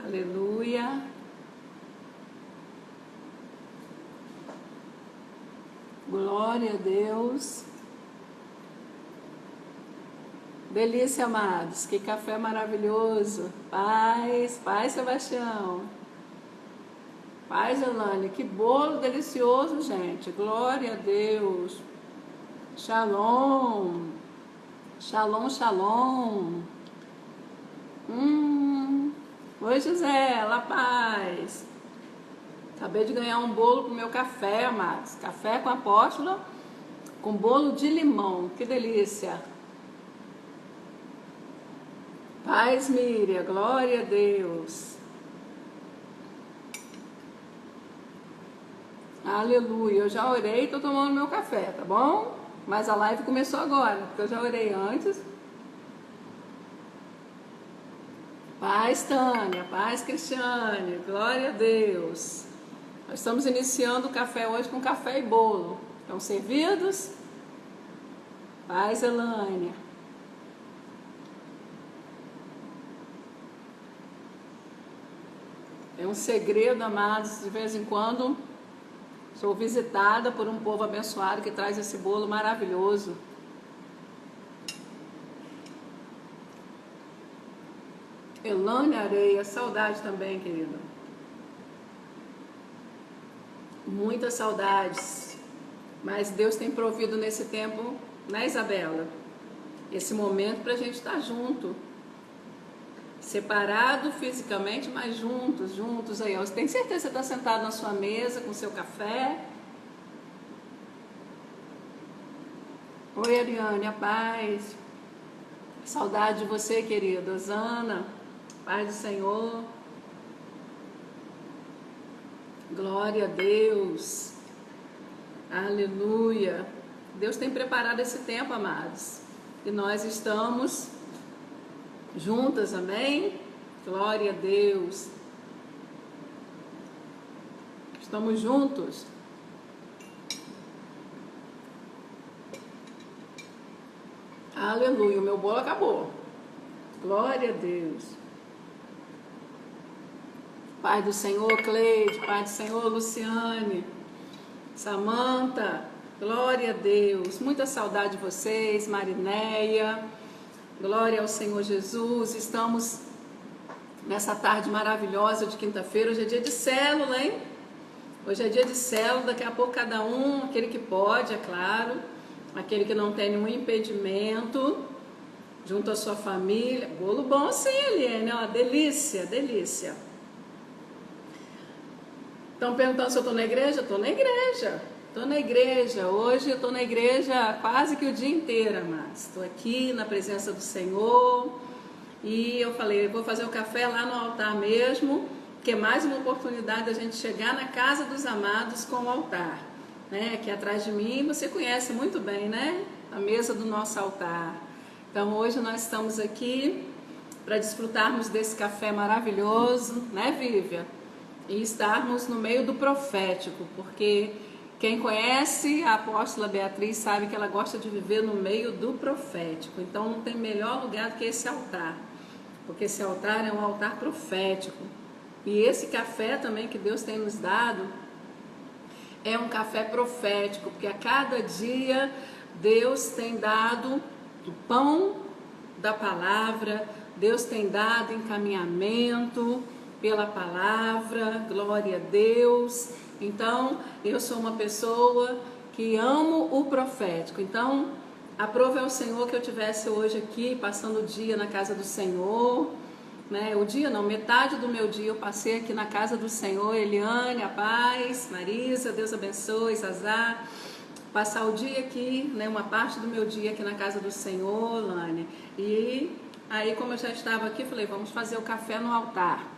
Aleluia. Glória a Deus. Delícia, amados. Que café maravilhoso. Paz, paz, Sebastião. Paz, Elane. Que bolo delicioso, gente. Glória a Deus. Shalom. Shalom, shalom. Oi, Gisela, paz. Acabei de ganhar um bolo pro meu café, amados. Café com apóstolo com bolo de limão. Que delícia. Paz, Miriam. Glória a Deus. Aleluia. Eu já orei e tô tomando meu café, tá bom? Mas a live começou agora, porque eu já orei antes. Paz, Tânia. Paz, Cristiane. Glória a Deus. Nós estamos iniciando o café hoje com café e bolo. Estão servidos? Paz, Elânia. É um segredo, amados, de vez em quando sou visitada por um povo abençoado que traz esse bolo maravilhoso. Elânia Areia, saudade também, querida. Muitas saudades. Mas Deus tem provido nesse tempo, né, Isabela? Esse momento para a gente estar junto. Separado fisicamente, mas juntos aí. Você tem certeza que você está sentado na sua mesa com seu café? Oi, Ariane, a paz. Saudade de você, querida. Osana, paz do Senhor. Glória a Deus. Aleluia. Deus tem preparado esse tempo, amados. E nós estamos juntas, amém? Glória a Deus. Estamos juntos. Aleluia. O meu bolo acabou. Glória a Deus. Pai do Senhor, Cleide. Pai do Senhor, Luciane. Samanta. Glória a Deus. Muita saudade de vocês, Marinéia. Glória ao Senhor Jesus. Estamos nessa tarde maravilhosa de quinta-feira. Hoje é dia de célula, hein? Hoje é dia de célula. Daqui a pouco cada um, aquele que pode, é claro, aquele que não tem nenhum impedimento, junto à sua família. Bolo bom sim, Eliane, ó, delícia, delícia. Estão perguntando se eu estou na igreja? Estou na igreja. Estou na igreja, hoje eu estou na igreja quase que o dia inteiro, mas estou aqui na presença do Senhor e eu falei, eu vou fazer o café lá no altar mesmo, que é mais uma oportunidade da gente chegar na casa dos amados com o altar, né? Aqui atrás de mim, você conhece muito bem, né? A mesa do nosso altar. Então hoje nós estamos aqui para desfrutarmos desse café maravilhoso, né, Vívia? E estarmos no meio do profético, porque quem conhece a apóstola Beatriz sabe que ela gosta de viver no meio do profético. Então não tem melhor lugar do que esse altar, porque esse altar é um altar profético. E esse café também que Deus tem nos dado é um café profético, porque a cada dia Deus tem dado o pão da palavra, Deus tem dado encaminhamento pela palavra, glória a Deus. Então, eu sou uma pessoa que amo o profético. Então, aprove ao Senhor que eu tivesse hoje aqui, passando o dia na casa do Senhor, né? O dia não, metade do meu dia eu passei aqui na casa do Senhor. Eliane, a paz, Marisa, Deus abençoe, Zazá. Passar o dia aqui, né? Uma parte do meu dia aqui na casa do Senhor, Lânia. E aí, como eu já estava aqui, falei, vamos fazer o café no altar.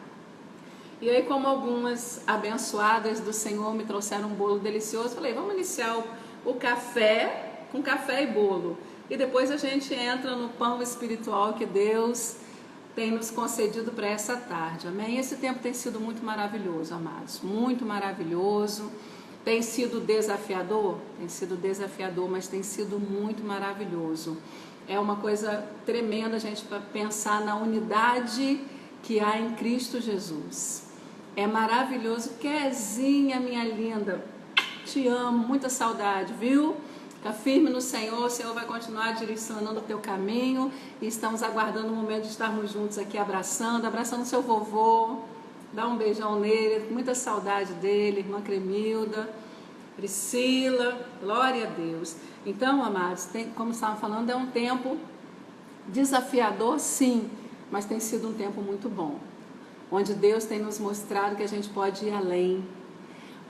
E aí, como algumas abençoadas do Senhor me trouxeram um bolo delicioso, falei, vamos iniciar o café com café e bolo. E depois a gente entra no pão espiritual que Deus tem nos concedido para essa tarde, amém? Esse tempo tem sido muito maravilhoso, amados, muito maravilhoso. Tem sido desafiador, mas tem sido muito maravilhoso. É uma coisa tremenda a gente pensar na unidade que há em Cristo Jesus. É maravilhoso. Kezinha, minha linda, te amo, muita saudade, viu? Fica firme no Senhor, o Senhor vai continuar direcionando o teu caminho e estamos aguardando o momento de estarmos juntos aqui abraçando seu vovô, dá um beijão nele, muita saudade dele, irmã Cremilda, Priscila, glória a Deus. Então, amados, como estavam falando, é um tempo desafiador, sim, mas tem sido um tempo muito bom, onde Deus tem nos mostrado que a gente pode ir além,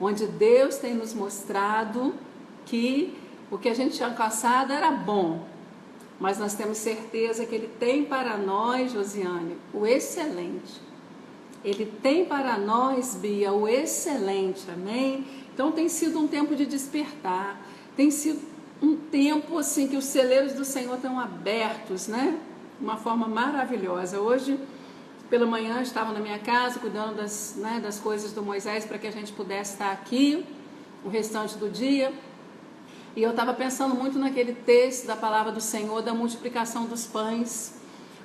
onde Deus tem nos mostrado que o que a gente tinha alcançado era bom, mas nós temos certeza que Ele tem para nós, Josiane, o excelente. Ele tem para nós, Bia, o excelente, amém? Então tem sido um tempo de despertar, tem sido um tempo assim que os celeiros do Senhor estão abertos, né? De uma forma maravilhosa. Hoje, pela manhã, eu estava na minha casa cuidando das coisas do Moisés para que a gente pudesse estar aqui o restante do dia. E eu estava pensando muito naquele texto da palavra do Senhor, da multiplicação dos pães,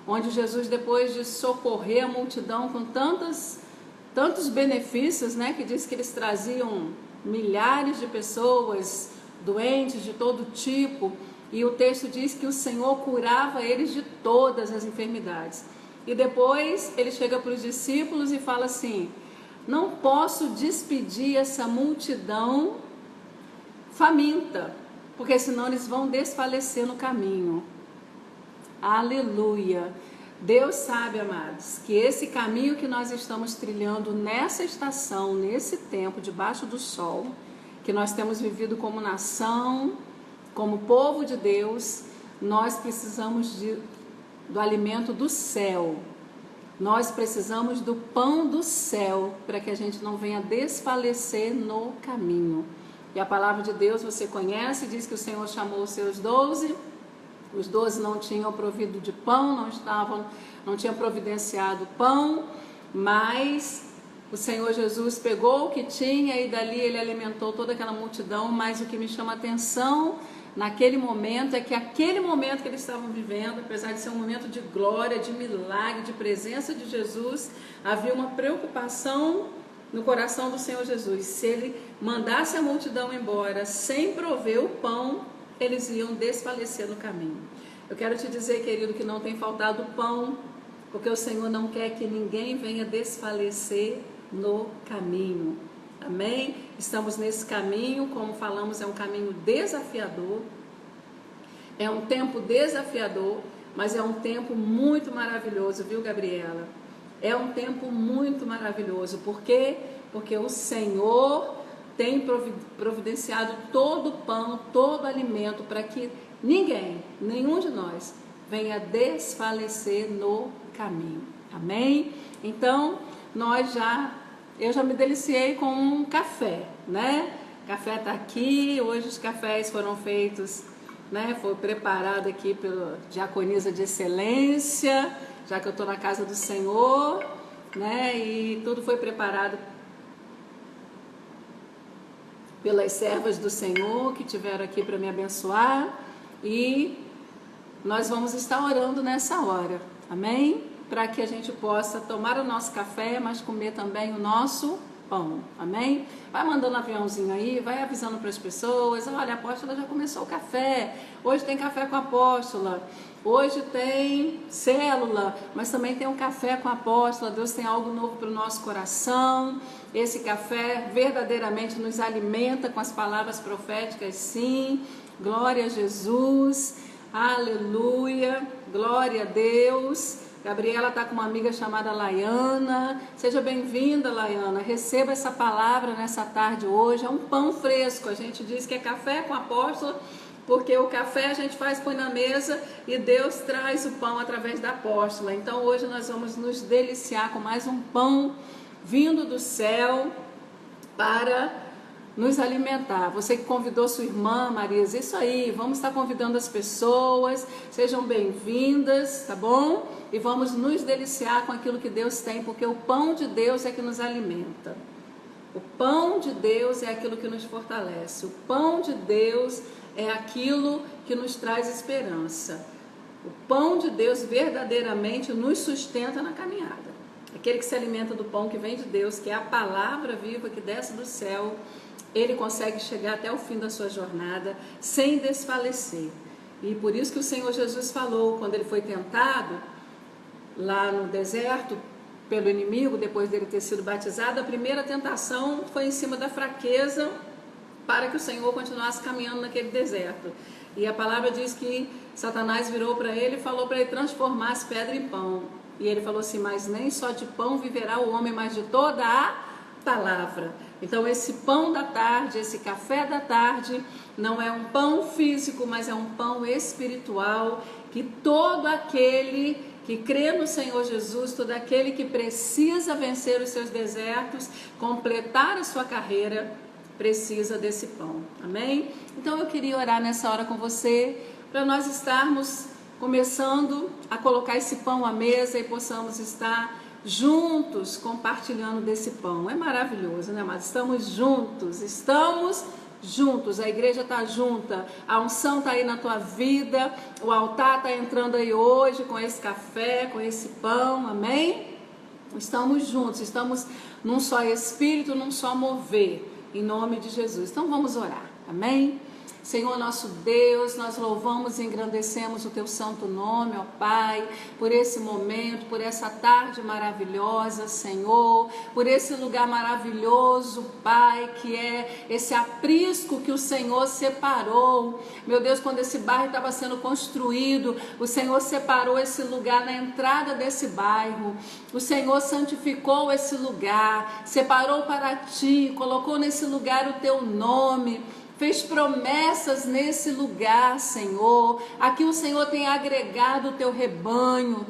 onde Jesus, depois de socorrer a multidão com tantos benefícios, né, que diz que eles traziam milhares de pessoas doentes de todo tipo, e o texto diz que o Senhor curava eles de todas as enfermidades. E depois ele chega para os discípulos e fala assim: não posso despedir essa multidão faminta, porque senão eles vão desfalecer no caminho. Aleluia! Deus sabe, amados, que esse caminho que nós estamos trilhando nessa estação, nesse tempo, debaixo do sol, que nós temos vivido como nação, como povo de Deus, nós precisamos do alimento do céu. Nós precisamos do pão do céu para que a gente não venha desfalecer no caminho. E a palavra de Deus você conhece, diz que o Senhor chamou os seus 12, os 12 não tinham provido de pão, não tinham providenciado pão, mas o Senhor Jesus pegou o que tinha e dali ele alimentou toda aquela multidão. Mas o que me chama a atenção naquele momento é que aquele momento que eles estavam vivendo, apesar de ser um momento de glória, de milagre, de presença de Jesus, havia uma preocupação no coração do Senhor Jesus. Se ele mandasse a multidão embora sem prover o pão, eles iam desfalecer no caminho. Eu quero te dizer, querido, que não tem faltado pão, porque o Senhor não quer que ninguém venha desfalecer no caminho. Amém? Estamos nesse caminho, como falamos, é um caminho desafiador, é um tempo desafiador, mas é um tempo muito maravilhoso, viu, Gabriela? É um tempo muito maravilhoso. Por quê? Porque o Senhor tem providenciado todo o pão, todo o alimento para que nenhum de nós venha desfalecer no caminho. Amém? Então, eu já me deliciei com um café, né? O café está aqui, hoje os cafés foram feitos, né? Foi preparado aqui pela diaconisa de excelência, já que eu estou na casa do Senhor, né? E tudo foi preparado pelas servas do Senhor que tiveram aqui para me abençoar, e nós vamos estar orando nessa hora, amém? Para que a gente possa tomar o nosso café, mas comer também o nosso pão, amém? Vai mandando um aviãozinho aí, vai avisando para as pessoas: olha, a apóstola já começou o café, hoje tem café com a apóstola, hoje tem célula, mas também tem um café com a apóstola. Deus tem algo novo para o nosso coração. Esse café verdadeiramente nos alimenta com as palavras proféticas, sim. Glória a Jesus, aleluia, glória a Deus. Gabriela está com uma amiga chamada Laiana. Seja bem-vinda, Laiana. Receba essa palavra nessa tarde hoje. É um pão fresco. A gente diz que é café com a apóstola, porque o café a gente põe na mesa e Deus traz o pão através da apóstola. Então hoje nós vamos nos deliciar com mais um pão vindo do céu para nos alimentar. Você que convidou sua irmã, Marisa, isso aí, vamos estar convidando as pessoas, sejam bem-vindas, tá bom? E vamos nos deliciar com aquilo que Deus tem, porque o pão de Deus é que nos alimenta. O pão de Deus é aquilo que nos fortalece. O pão de Deus é aquilo que nos traz esperança. O pão de Deus verdadeiramente nos sustenta na caminhada. aquele que se alimenta do pão que vem de Deus, que é a palavra viva que desce do céu, ele consegue chegar até o fim da sua jornada sem desfalecer. E por isso que o Senhor Jesus falou, quando ele foi tentado lá no deserto pelo inimigo, depois dele ter sido batizado, a primeira tentação foi em cima da fraqueza, para que o Senhor continuasse caminhando naquele deserto. E a palavra diz que Satanás virou para ele e falou para ele transformar as pedras em pão. E ele falou assim, mas nem só de pão viverá o homem, mas de toda a palavra. Então esse pão da tarde, esse café da tarde, não é um pão físico, mas é um pão espiritual, que todo aquele que crê no Senhor Jesus, todo aquele que precisa vencer os seus desertos, completar a sua carreira, precisa desse pão, amém? Então eu queria orar nessa hora com você, para nós estarmos começando a colocar esse pão à mesa e possamos estar juntos compartilhando desse pão. É maravilhoso, né, mas estamos juntos, a igreja está junta, a unção está aí na tua vida, o altar está entrando aí hoje com esse café, com esse pão, amém? Estamos juntos, estamos num só espírito, num só mover, em nome de Jesus. Então vamos orar, amém? Senhor nosso Deus, nós louvamos e engrandecemos o Teu santo nome, ó Pai, por esse momento, por essa tarde maravilhosa, Senhor, por esse lugar maravilhoso, Pai, que é esse aprisco que o Senhor separou. Meu Deus, quando esse bairro estava sendo construído, o Senhor separou esse lugar na entrada desse bairro, o Senhor santificou esse lugar, separou para Ti, colocou nesse lugar o Teu nome, fez promessas nesse lugar, Senhor. Aqui o Senhor tem agregado o teu rebanho.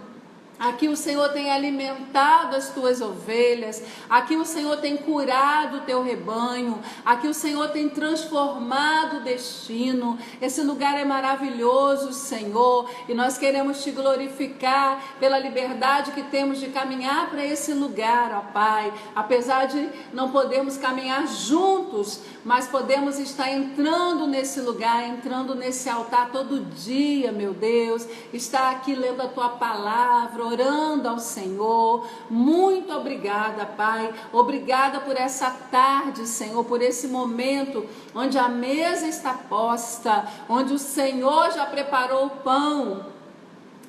Aqui o Senhor tem alimentado as tuas ovelhas, aqui o Senhor tem curado o teu rebanho, aqui o Senhor tem transformado o destino. Esse lugar é maravilhoso, Senhor, e nós queremos te glorificar pela liberdade que temos de caminhar para esse lugar, ó Pai. Apesar de não podermos caminhar juntos, mas podemos estar entrando nesse lugar, entrando nesse altar todo dia, meu Deus, estar aqui lendo a tua palavra, orando ao Senhor. Muito obrigada, Pai, obrigada por essa tarde, Senhor, por esse momento onde a mesa está posta, onde o Senhor já preparou o pão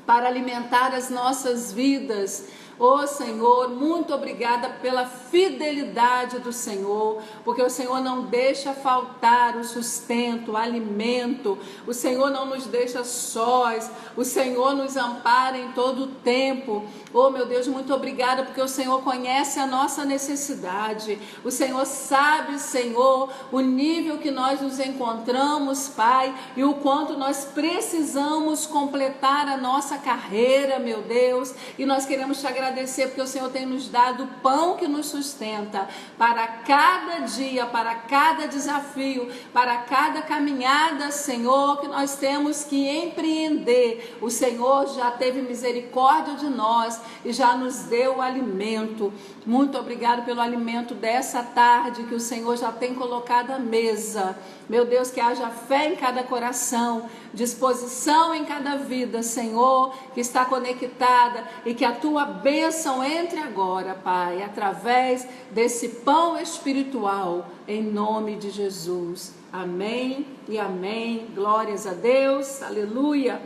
para alimentar as nossas vidas. Oh Senhor, muito obrigada pela fidelidade do Senhor, porque o Senhor não deixa faltar o sustento, o alimento, o Senhor não nos deixa sós, o Senhor nos ampara em todo o tempo. Oh meu Deus, muito obrigada, porque o Senhor conhece a nossa necessidade, o Senhor sabe, Senhor, o nível que nós nos encontramos, Pai, e o quanto nós precisamos completar a nossa carreira, meu Deus, e nós queremos te agradecer porque o Senhor tem nos dado o pão que nos sustenta para cada dia, para cada desafio, para cada caminhada, Senhor, que nós temos que empreender. O Senhor já teve misericórdia de nós e já nos deu o alimento. Muito obrigado pelo alimento dessa tarde que o Senhor já tem colocado à mesa. Meu Deus, que haja fé em cada coração, disposição em cada vida, Senhor, que está conectada, e que a tua bênção entre agora, Pai, através desse pão espiritual, em nome de Jesus. Amém e amém. Glórias a Deus, aleluia.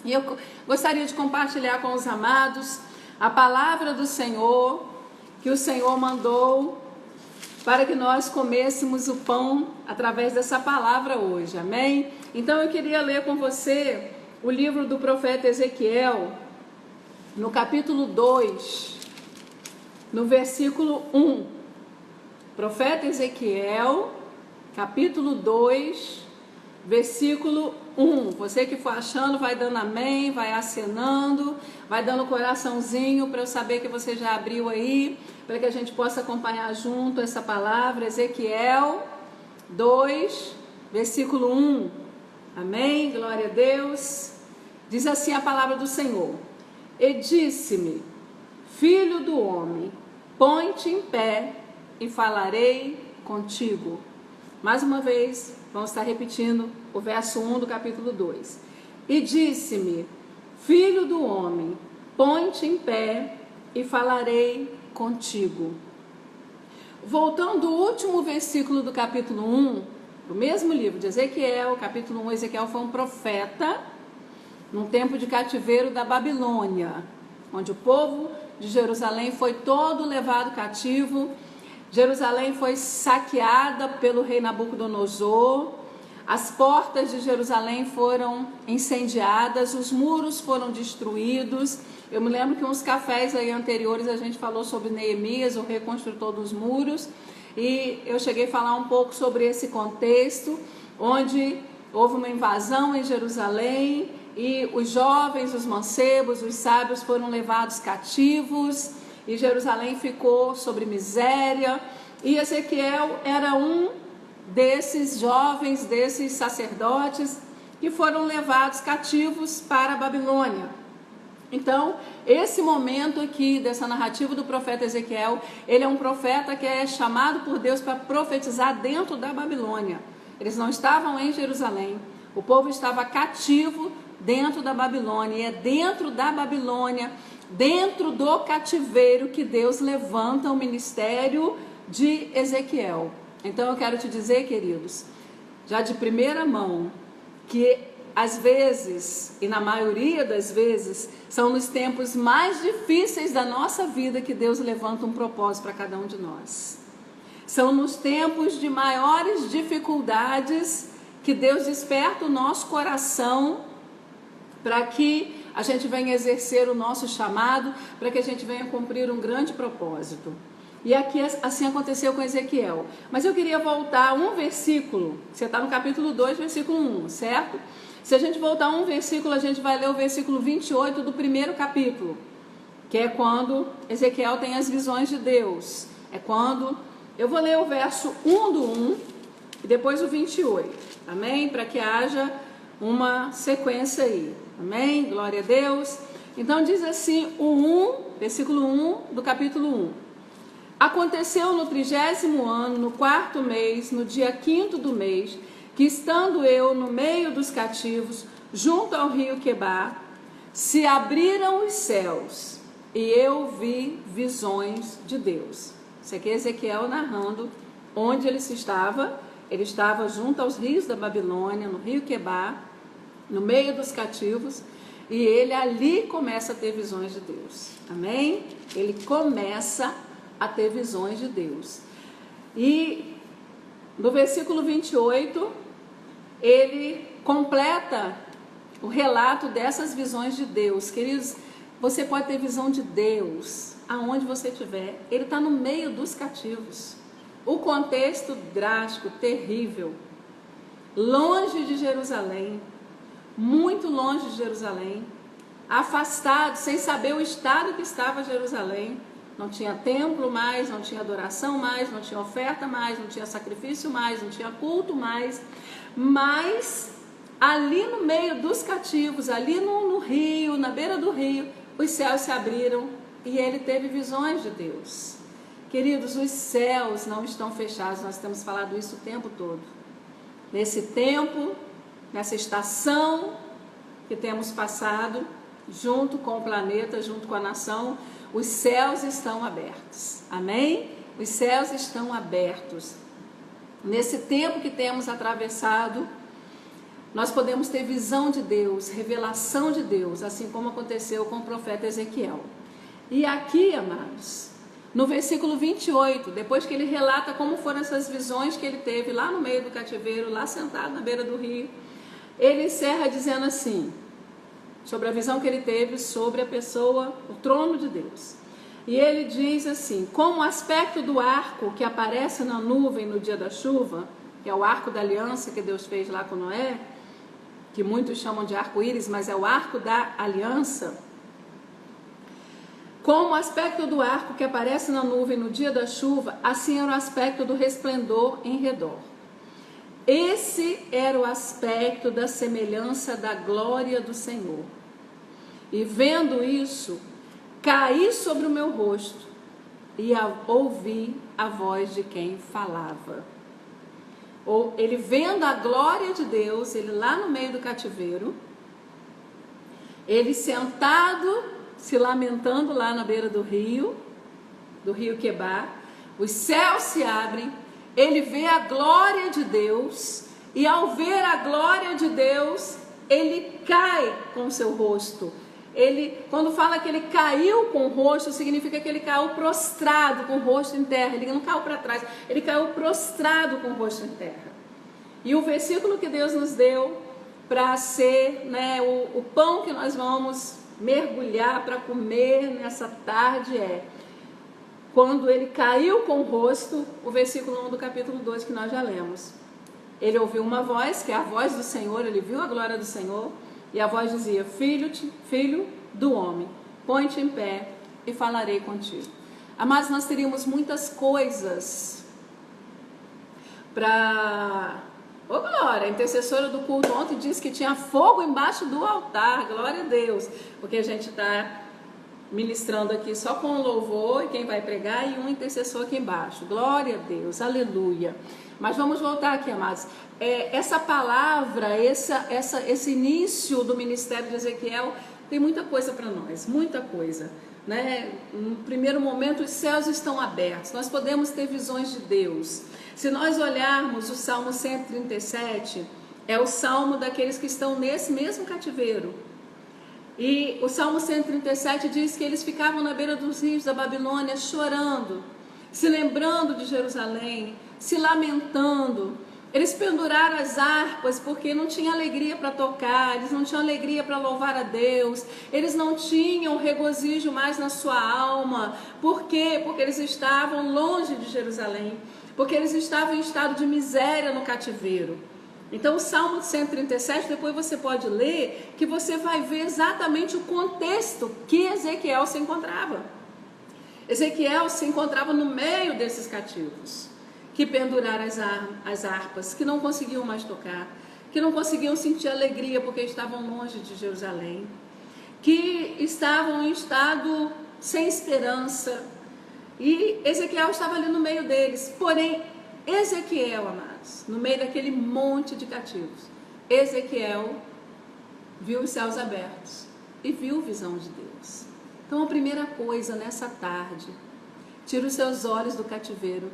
E eu gostaria de compartilhar com os amados a palavra do Senhor, que o Senhor mandou para que nós comêssemos o pão através dessa palavra hoje, amém? Então eu queria ler com você o livro do profeta Ezequiel, no capítulo 2, no versículo 1. Profeta Ezequiel, capítulo 2, versículo 1. Você que for achando, vai dando amém, vai acenando, vai dando coraçãozinho para eu saber que você já abriu aí, para que a gente possa acompanhar junto essa palavra. Ezequiel 2, versículo 1. Amém? Glória a Deus. Diz assim a palavra do Senhor: E disse-me, filho do homem, põe-te em pé e falarei contigo. Mais uma vez, vamos estar repetindo o verso 1 do capítulo 2. E disse-me, filho do homem, põe-te em pé e falarei contigo. Voltando ao último versículo do capítulo 1, do mesmo livro de Ezequiel, capítulo 1, Ezequiel foi um profeta num tempo de cativeiro da Babilônia, onde o povo de Jerusalém foi todo levado cativo. Jerusalém foi saqueada pelo rei Nabucodonosor, as portas de Jerusalém foram incendiadas, os muros foram destruídos. Eu me lembro que uns cafés aí anteriores a gente falou sobre Neemias, o reconstrutor dos muros, e eu cheguei a falar um pouco sobre esse contexto, onde houve uma invasão em Jerusalém e os jovens, os mancebos, os sábios foram levados cativos e Jerusalém ficou sobre miséria. E Ezequiel era um desses jovens, desses sacerdotes que foram levados cativos para a Babilônia. Então, esse momento aqui dessa narrativa do profeta Ezequiel, ele é um profeta que é chamado por Deus para profetizar dentro da Babilônia. Eles não estavam em Jerusalém, o povo estava cativo dentro da Babilônia, e é dentro da Babilônia, dentro do cativeiro, que Deus levanta o ministério de Ezequiel. Então eu quero te dizer, queridos, já de primeira mão, que às vezes, e na maioria das vezes, são nos tempos mais difíceis da nossa vida que Deus levanta um propósito para cada um de nós. São nos tempos de maiores dificuldades que Deus desperta o nosso coração para que a gente venha exercer o nosso chamado, para que a gente venha cumprir um grande propósito. E aqui assim aconteceu com Ezequiel. Mas eu queria voltar a um versículo. Você está no capítulo 2, versículo 1, certo? Se a gente voltar a um versículo, a gente vai ler o versículo 28 do primeiro capítulo, que é quando Ezequiel tem as visões de Deus. É quando... Eu vou ler o verso 1 do 1 e depois o 28. Amém? Para que haja uma sequência aí. Amém? Glória a Deus. Então diz assim o 1, versículo 1 do capítulo 1. Aconteceu no 30º ano, no 4º mês, no dia 5º do mês, que estando eu no meio dos cativos, junto ao rio Quebar, se abriram os céus e eu vi visões de Deus. Isso aqui é Ezequiel narrando onde ele estava. Ele estava junto aos rios da Babilônia, no rio Quebar, no meio dos cativos, e ele ali começa a ter visões de Deus. Amém? Ele começa a ter visões de Deus. E no versículo 28, ele completa o relato dessas visões de Deus. Queridos, você pode ter visão de Deus aonde você estiver. Ele está no meio dos cativos. O contexto drástico, terrível, longe de Jerusalém, muito longe de Jerusalém, afastado, sem saber o estado que estava Jerusalém. Não tinha templo mais, não tinha adoração mais, não tinha oferta mais, não tinha sacrifício mais, não tinha culto mais. Mas ali no meio dos cativos, ali no rio, na beira do rio, os céus se abriram e ele teve visões de Deus. Queridos, os céus não estão fechados, nós temos falado isso o tempo todo. Nesse tempo, nessa estação que temos passado, junto com o planeta, junto com a nação, os céus estão abertos. Amém? Os céus estão abertos. Nesse tempo que temos atravessado, nós podemos ter visão de Deus, revelação de Deus, assim como aconteceu com o profeta Ezequiel. E aqui, amados, no versículo 28, depois que ele relata como foram essas visões que ele teve lá no meio do cativeiro, lá sentado na beira do rio, ele encerra dizendo assim, sobre a visão que ele teve sobre a pessoa, o trono de Deus. E ele diz assim, como o aspecto do arco que aparece na nuvem no dia da chuva, que é o arco da aliança que Deus fez lá com Noé, que muitos chamam de arco-íris, mas é o arco da aliança. Como o aspecto do arco que aparece na nuvem no dia da chuva, assim era o aspecto do resplendor em redor. Esse era o aspecto da semelhança da glória do Senhor. E vendo isso, caí sobre o meu rosto e ouvi a voz de quem falava. Ou ele vendo a glória de Deus, ele lá no meio do cativeiro, ele sentado se lamentando lá na beira do rio Quebar. Os céus se abrem, ele vê a glória de Deus, e ao ver a glória de Deus, ele cai com o seu rosto. Quando fala que ele caiu com o rosto, significa que ele caiu prostrado com o rosto em terra. Ele não caiu para trás, ele caiu prostrado com o rosto em terra. E o versículo que Deus nos deu para ser, né, o pão que nós vamos mergulhar para comer nessa tarde quando ele caiu com o rosto, o versículo 1 do capítulo 2 que nós já lemos. Ele ouviu uma voz, que é a voz do Senhor, ele viu a glória do Senhor, e a voz dizia: filho do homem, põe-te em pé e falarei contigo. Amados, nós teríamos muitas coisas para... Ô glória, a intercessora do culto ontem disse que tinha fogo embaixo do altar, glória a Deus, porque a gente está ministrando aqui só com louvor, e quem vai pregar, e um intercessor aqui embaixo, glória a Deus, aleluia. Mas vamos voltar aqui, amados. Essa palavra, esse início do ministério de Ezequiel tem muita coisa para nós, muita coisa, né? No primeiro momento, os céus estão abertos, nós podemos ter visões de Deus. Se nós olharmos o Salmo 137, é o salmo daqueles que estão nesse mesmo cativeiro. E o Salmo 137 diz que eles ficavam na beira dos rios da Babilônia chorando, se lembrando de Jerusalém, se lamentando. Eles penduraram as harpas porque não tinha alegria para tocar, eles não tinham alegria para louvar a Deus, eles não tinham regozijo mais na sua alma. Por quê? Porque eles estavam longe de Jerusalém, porque eles estavam em estado de miséria no cativeiro. Então o Salmo 137, depois você pode ler, que você vai ver exatamente o contexto que Ezequiel se encontrava. Ezequiel se encontrava no meio desses cativos, que penduraram as harpas, que não conseguiam mais tocar, que não conseguiam sentir alegria porque estavam longe de Jerusalém, que estavam em estado sem esperança, e Ezequiel estava ali no meio deles. Porém, Ezequiel, amados, no meio daquele monte de cativos, Ezequiel viu os céus abertos e viu visão de Deus. Então a primeira coisa nessa tarde, tira os seus olhos do cativeiro,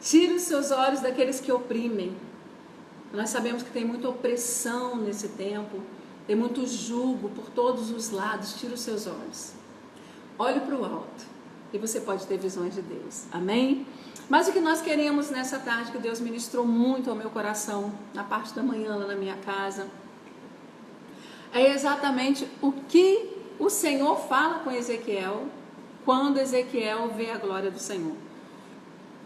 tira os seus olhos daqueles que oprimem. Nós sabemos que tem muita opressão nesse tempo, tem muito jugo por todos os lados. Tira os seus olhos, olhe para o alto e você pode ter visões de Deus, amém? Mas o que nós queremos nessa tarde, que Deus ministrou muito ao meu coração, na parte da manhã lá na minha casa, é exatamente o que o Senhor fala com Ezequiel, quando Ezequiel vê a glória do Senhor.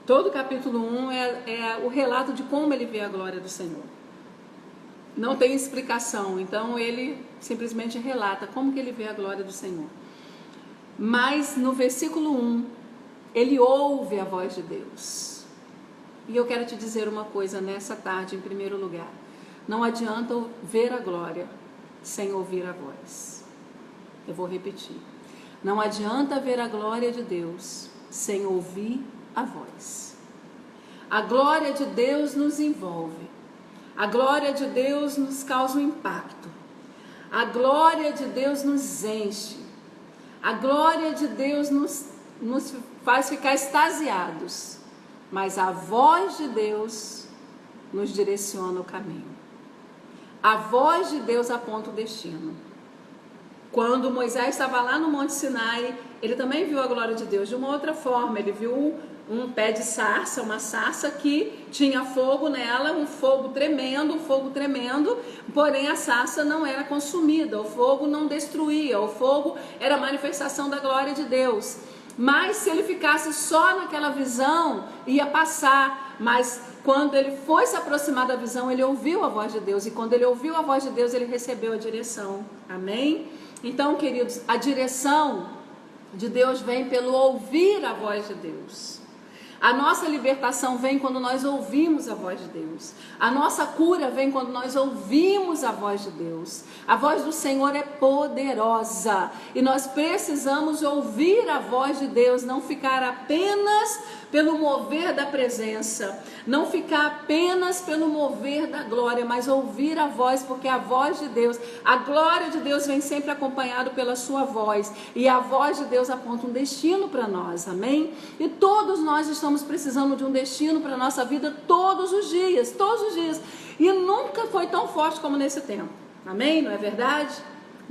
Todo o capítulo 1 é o relato de como ele vê a glória do Senhor. Não tem explicação, então ele simplesmente relata como que ele vê a glória do Senhor. Mas no versículo 1, ele ouve a voz de Deus. E eu quero te dizer uma coisa nessa tarde, em primeiro lugar. Não adianta ver a glória sem ouvir a voz. Eu vou repetir. Não adianta ver a glória de Deus sem ouvir a voz. A glória de Deus nos envolve. A glória de Deus nos causa um impacto. A glória de Deus nos enche. A glória de Deus nos faz ficar extasiados, mas a voz de Deus nos direciona o caminho. A voz de Deus aponta o destino. Quando Moisés estava lá no Monte Sinai, ele também viu a glória de Deus de uma outra forma. Ele viu um pé de sarça, uma sarça que tinha fogo nela, um fogo tremendo, porém a sarça não era consumida, o fogo não destruía, o fogo era a manifestação da glória de Deus. Mas se ele ficasse só naquela visão, ia passar. Mas quando ele foi se aproximar da visão, ele ouviu a voz de Deus. E quando ele ouviu a voz de Deus, ele recebeu a direção. Amém? Então, queridos, a direção de Deus vem pelo ouvir a voz de Deus. A nossa libertação vem quando nós ouvimos a voz de Deus. A nossa cura vem quando nós ouvimos a voz de Deus. A voz do Senhor é poderosa e nós precisamos ouvir a voz de Deus, não ficar apenas pelo mover da presença, não ficar apenas pelo mover da glória, mas ouvir a voz, porque a voz de Deus, a glória de Deus vem sempre acompanhado pela sua voz, e a voz de Deus aponta um destino para nós, amém? E todos nós estamos precisando de um destino para a nossa vida todos os dias, e nunca foi tão forte como nesse tempo, amém? Não é verdade?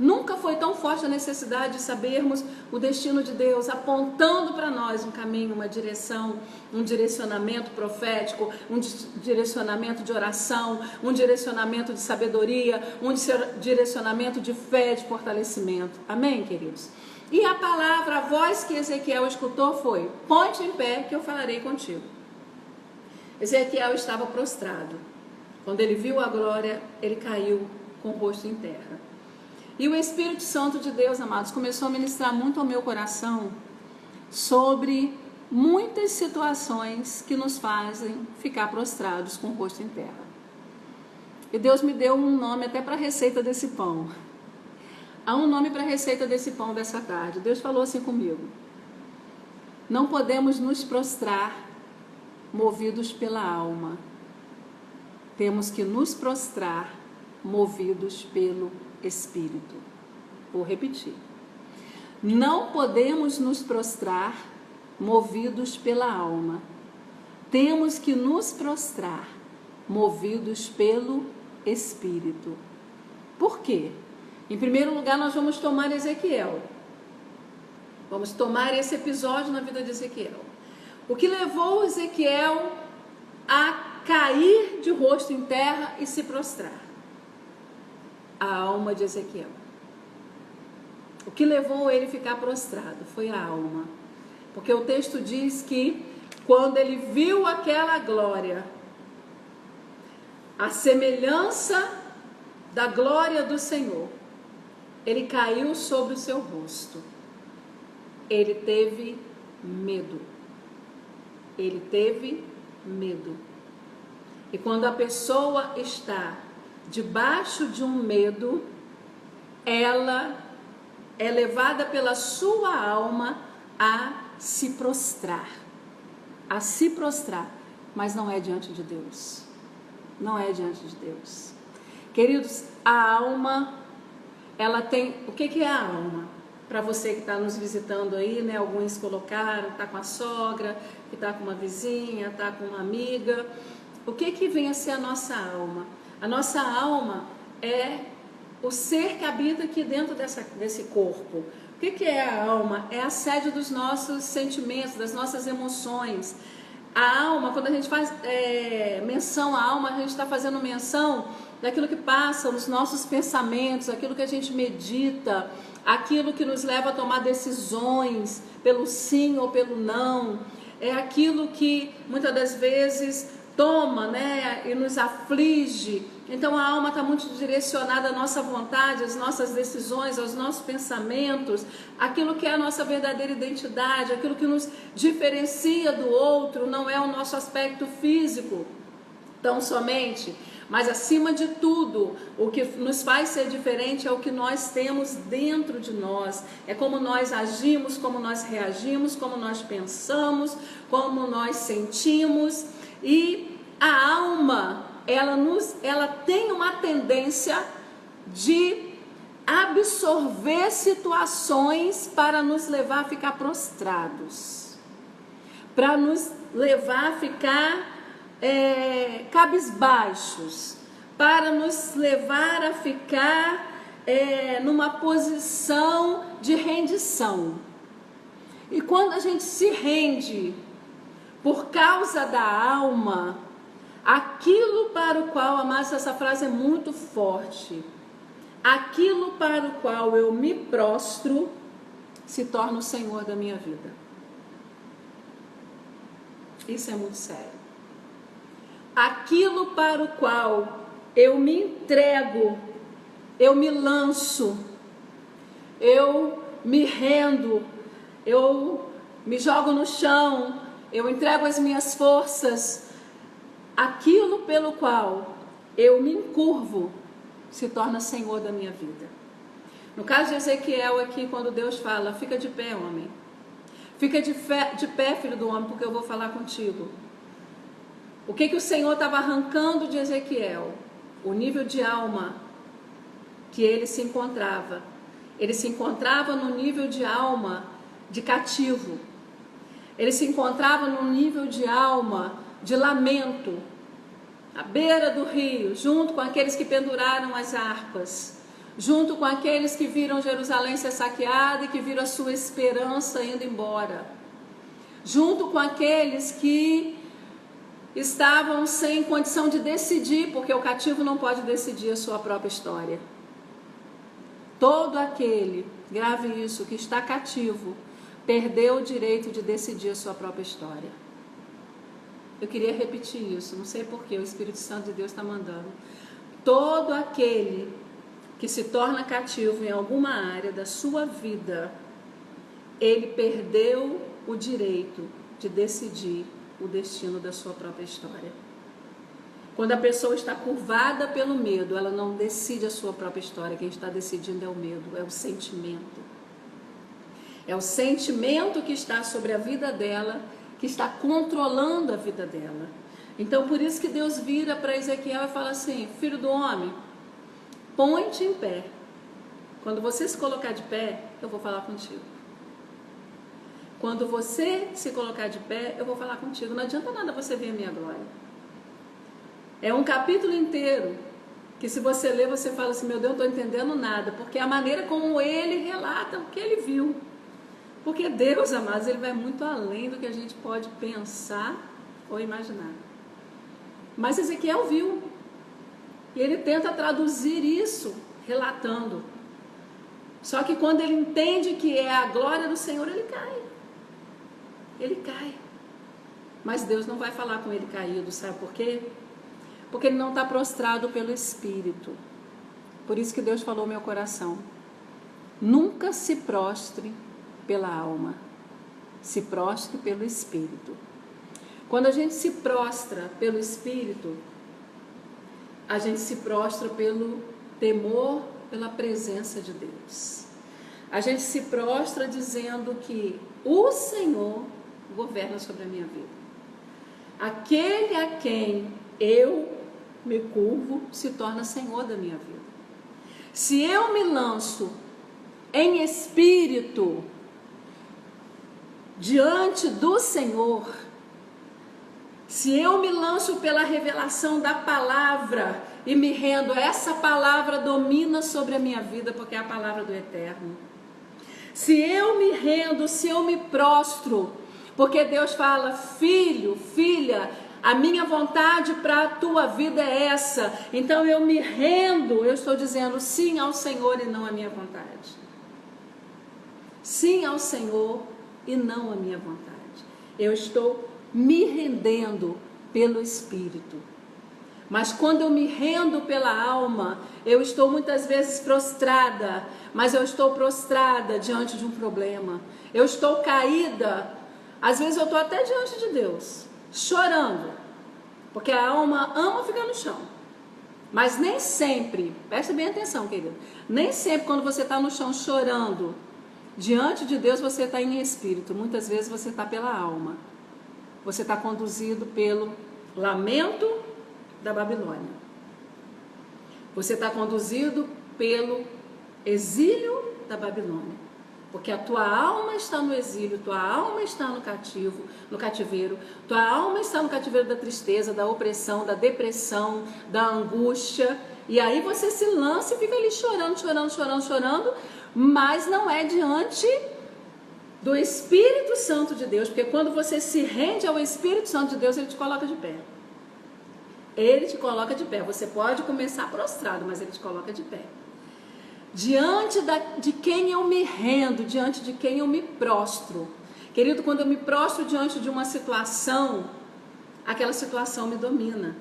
Nunca foi tão forte a necessidade de sabermos o destino de Deus, apontando para nós um caminho, uma direção, um direcionamento profético, um direcionamento de oração, um direcionamento de sabedoria, um direcionamento de fé, de fortalecimento. Amém, queridos? E a palavra, a voz que Ezequiel escutou foi: ponte em pé que eu falarei contigo. Ezequiel estava prostrado. Quando ele viu a glória, ele caiu com o rosto em terra. E o Espírito Santo de Deus, amados, começou a ministrar muito ao meu coração sobre muitas situações que nos fazem ficar prostrados com o rosto em terra. E Deus me deu um nome até para a receita desse pão. Há um nome para a receita desse pão dessa tarde. Deus falou assim comigo: não podemos nos prostrar movidos pela alma. Temos que nos prostrar movidos pelo Espírito. Vou repetir. Não podemos nos prostrar movidos pela alma. Temos que nos prostrar movidos pelo Espírito. Por quê? Em primeiro lugar, nós vamos tomar Ezequiel. Vamos tomar esse episódio na vida de Ezequiel. O que levou Ezequiel a cair de rosto em terra e se prostrar? A alma de Ezequiel. O que levou ele a ficar prostrado foi a alma. Porque o texto diz que quando ele viu aquela glória, a semelhança da glória do Senhor, ele caiu sobre o seu rosto. Ele teve medo. Ele teve medo. E quando a pessoa está debaixo de um medo, ela é levada pela sua alma a se prostrar, mas não é diante de Deus, não é diante de Deus. Queridos, a alma, ela tem, o que é a alma? Para você que está nos visitando aí, né? Alguns colocaram, está com a sogra, que está com uma vizinha, está com uma amiga. O que vem a ser a nossa alma? A nossa alma é o ser que habita aqui dentro desse corpo. O que é a alma? É a sede dos nossos sentimentos, das nossas emoções. A alma, quando a gente faz menção à alma, a gente está fazendo menção daquilo que passa nos nossos pensamentos, aquilo que a gente medita, aquilo que nos leva a tomar decisões pelo sim ou pelo não. É aquilo que muitas das vezes toma, né, e nos aflige. Então a alma está muito direcionada à nossa vontade, às nossas decisões, aos nossos pensamentos, aquilo que é a nossa verdadeira identidade, aquilo que nos diferencia do outro, não é o nosso aspecto físico tão somente, mas acima de tudo, o que nos faz ser diferente é o que nós temos dentro de nós, é como nós agimos, como nós reagimos, como nós pensamos, como nós sentimos. E a alma, ela tem uma tendência de absorver situações para nos levar a ficar prostrados, para nos levar a ficar cabisbaixos, para nos levar a ficar numa posição de rendição. E quando a gente se rende por causa da alma, aquilo para o qual, amados, essa frase é muito forte, aquilo para o qual eu me prostro se torna o Senhor da minha vida. Isso é muito sério. Aquilo para o qual eu me entrego, eu me lanço, eu me rendo, eu me jogo no chão, eu entrego as minhas forças, aquilo pelo qual eu me encurvo se torna Senhor da minha vida. No caso de Ezequiel aqui, quando Deus fala, fica de pé, homem. Fica de pé, filho do homem, porque eu vou falar contigo. O que o Senhor estava arrancando de Ezequiel? O nível de alma que ele se encontrava. Ele se encontrava no nível de alma de cativo. Ele se encontrava no nível de alma de lamento, à beira do rio, junto com aqueles que penduraram as harpas, junto com aqueles que viram Jerusalém ser saqueada e que viram a sua esperança indo embora, junto com aqueles que estavam sem condição de decidir, porque o cativo não pode decidir a sua própria história. Todo aquele, grave isso, que está cativo, perdeu o direito de decidir a sua própria história. Eu queria repetir isso, não sei porquê, o Espírito Santo de Deus está mandando. Todo aquele que se torna cativo em alguma área da sua vida, ele perdeu o direito de decidir o destino da sua própria história. Quando a pessoa está curvada pelo medo, ela não decide a sua própria história. Quem está decidindo é o medo, é o sentimento. É o sentimento que está sobre a vida dela, que está controlando a vida dela. Então, por isso que Deus vira para Ezequiel e fala assim, filho do homem, põe-te em pé. Quando você se colocar de pé, eu vou falar contigo. Quando você se colocar de pé, eu vou falar contigo. Não adianta nada você ver a minha glória. É um capítulo inteiro que se você ler, você fala assim, meu Deus, não estou entendendo nada. Porque é a maneira como ele relata o que ele viu. Porque Deus, amados, ele vai muito além do que a gente pode pensar ou imaginar. Mas Ezequiel viu. E ele tenta traduzir isso, relatando. Só que quando ele entende que é a glória do Senhor, ele cai. Ele cai. Mas Deus não vai falar com ele caído, sabe por quê? Porque ele não está prostrado pelo Espírito. Por isso que Deus falou ao meu coração. Nunca se prostre pela alma. Se prostre pelo Espírito. Quando a gente se prostra pelo Espírito, a gente se prostra pelo temor, pela presença de Deus. A gente se prostra dizendo que o Senhor governa sobre a minha vida. Aquele a quem eu me curvo se torna Senhor da minha vida. Se eu me lanço em espírito diante do Senhor, se eu me lanço pela revelação da palavra e me rendo, essa palavra domina sobre a minha vida porque é a palavra do Eterno. Se eu me rendo, se eu me prostro, porque Deus fala, filho, filha, a minha vontade para a tua vida é essa. Então eu me rendo, eu estou dizendo sim ao Senhor e não à minha vontade. Sim ao Senhor e não à minha vontade. Eu estou me rendendo pelo Espírito. Mas quando eu me rendo pela alma, eu estou muitas vezes prostrada, mas eu estou prostrada diante de um problema. Eu estou caída, às vezes eu estou até diante de Deus, chorando, porque a alma ama ficar no chão. Mas nem sempre, preste bem atenção, querido, nem sempre quando você está no chão chorando, diante de Deus você está em espírito, muitas vezes você está pela alma. Você está conduzido pelo lamento da Babilônia. Você está conduzido pelo exílio da Babilônia. Porque a tua alma está no exílio, tua alma está no cativeiro, tua alma está no cativeiro da tristeza, da opressão, da depressão, da angústia. E aí você se lança e fica ali chorando, mas não é diante do Espírito Santo de Deus, porque quando você se rende ao Espírito Santo de Deus, ele te coloca de pé. Ele te coloca de pé. Você pode começar prostrado, mas ele te coloca de pé. Diante de quem eu me rendo, diante de quem eu me prostro. Querido, quando eu me prostro diante de uma situação, aquela situação me domina.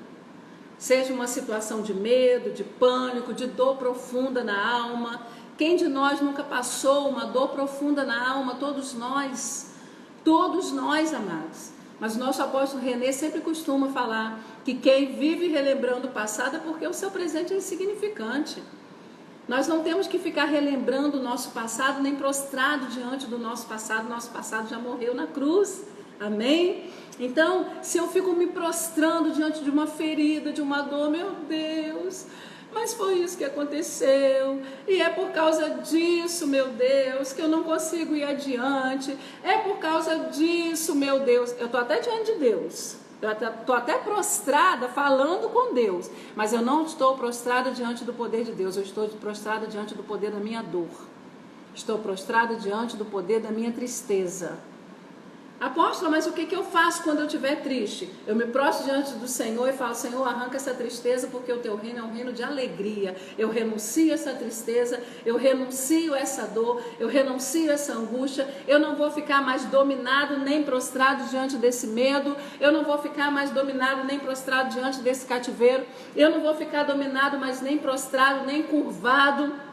Seja uma situação de medo, de pânico, de dor profunda na alma. Quem de nós nunca passou uma dor profunda na alma? Todos nós, amados. Mas o nosso apóstolo René sempre costuma falar que quem vive relembrando o passado é porque o seu presente é insignificante. Nós não temos que ficar relembrando o nosso passado, nem prostrado diante do nosso passado já morreu na cruz, amém? Então, se eu fico me prostrando diante de uma ferida, de uma dor, meu Deus, mas foi isso que aconteceu, e é por causa disso, meu Deus, que eu não consigo ir adiante, é por causa disso, meu Deus, eu estou até diante de Deus, eu estou até prostrada falando com Deus, mas eu não estou prostrada diante do poder de Deus, eu estou prostrada diante do poder da minha dor, estou prostrada diante do poder da minha tristeza. Apóstolo, mas o que eu faço quando eu estiver triste? Eu me prostro diante do Senhor e falo, Senhor, arranca essa tristeza, porque o teu reino é um reino de alegria. Eu renuncio essa tristeza, eu renuncio essa dor, eu renuncio essa angústia. Eu não vou ficar mais dominado nem prostrado diante desse medo. Eu não vou ficar mais dominado nem prostrado diante desse cativeiro. Eu não vou ficar dominado, mas nem prostrado, nem curvado,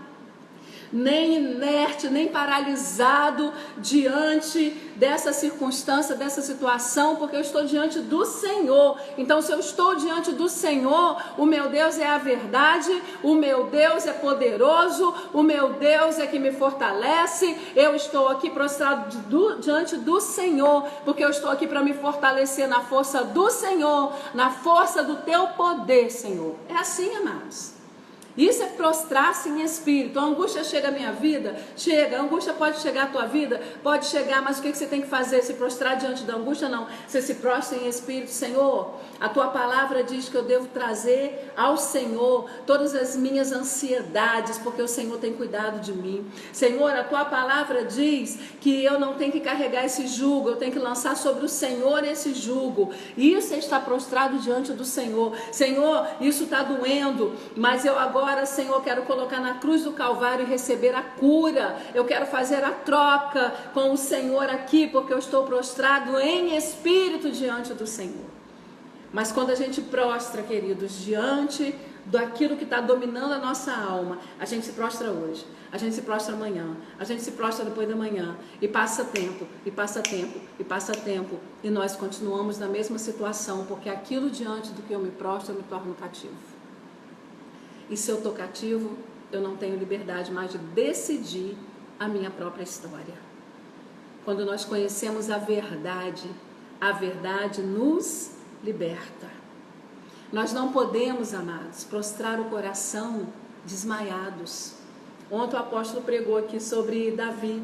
nem inerte, nem paralisado diante dessa circunstância, dessa situação, porque eu estou diante do Senhor. Então, se eu estou diante do Senhor, o meu Deus é a verdade, o meu Deus é poderoso, o meu Deus é que me fortalece. Eu estou aqui prostrado diante do Senhor, porque eu estou aqui para me fortalecer na força do Senhor, na força do teu poder, Senhor. É assim, amados. Isso é prostrar-se em espírito. A angústia chega à minha vida? Chega. A angústia pode chegar à tua vida? Pode chegar, mas o que você tem que fazer? Se prostrar diante da angústia? Não. Você se prostra em espírito. Senhor, a tua palavra diz que eu devo trazer ao Senhor todas as minhas ansiedades, porque o Senhor tem cuidado de mim. Senhor, a tua palavra diz que eu não tenho que carregar esse jugo, eu tenho que lançar sobre o Senhor esse jugo. Isso é estar prostrado diante do Senhor. Senhor, isso está doendo, mas eu agora, Senhor, quero colocar na cruz do Calvário e receber a cura. Eu quero fazer a troca com o Senhor aqui, porque eu estou prostrado em espírito diante do Senhor. Mas quando a gente prostra, queridos, diante daquilo que está dominando a nossa alma, a gente se prostra hoje, a gente se prostra amanhã, a gente se prostra depois da manhã, e passa tempo, e passa tempo, e passa tempo, e nós continuamos na mesma situação, porque aquilo diante do que eu me prostro, eu me torno cativo. E se eu estou cativo, eu não tenho liberdade mais de decidir a minha própria história. Quando nós conhecemos a verdade nos liberta. Nós não podemos, amados, prostrar o coração desmaiados. Ontem o apóstolo pregou aqui sobre Davi.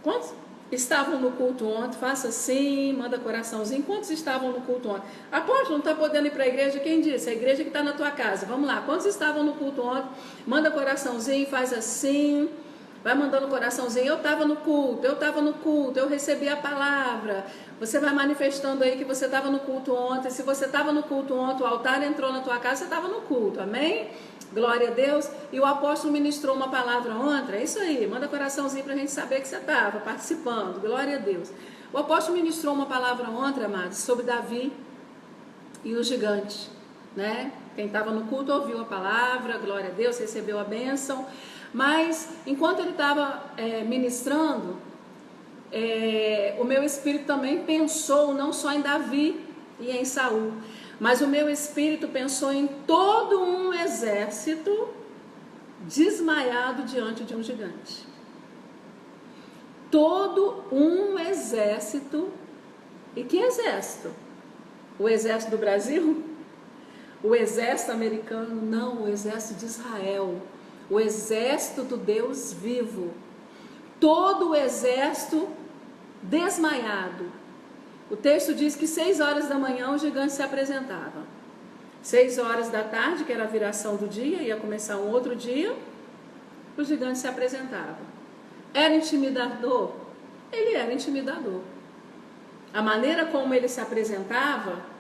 Quantos estavam no culto ontem? Faça assim, manda coraçãozinho. Quantos estavam no culto ontem? Apóstolo, não está podendo ir para a igreja? Quem disse? A igreja que está na tua casa. Vamos lá. Quantos estavam no culto ontem? Manda coraçãozinho, faz assim. Vai mandando coraçãozinho. Eu estava no culto, eu recebi a palavra. Você vai manifestando aí que você estava no culto ontem. Se você estava no culto ontem, o altar entrou na tua casa, você estava no culto. Amém? Glória a Deus. E o apóstolo ministrou uma palavra ontem. É isso aí. Manda coraçãozinho para a gente saber que você estava participando. Glória a Deus. O apóstolo ministrou uma palavra ontem, amados, sobre Davi e o gigante, né? Quem estava no culto ouviu a palavra. Glória a Deus, recebeu a bênção. Mas enquanto ele estava ministrando, o meu espírito também pensou não só em Davi e em Saul, mas o meu espírito pensou em todo um exército desmaiado diante de um gigante. Todo um exército. E que exército? O exército do Brasil? O exército americano? Não, o exército de Israel. O exército do Deus vivo. Todo o exército desmaiado. O texto diz que 6 horas da manhã o gigante se apresentava. 6 horas da tarde, que era a viração do dia, ia começar um outro dia, o gigante se apresentava. Era intimidador? Ele era intimidador. A maneira como ele se apresentava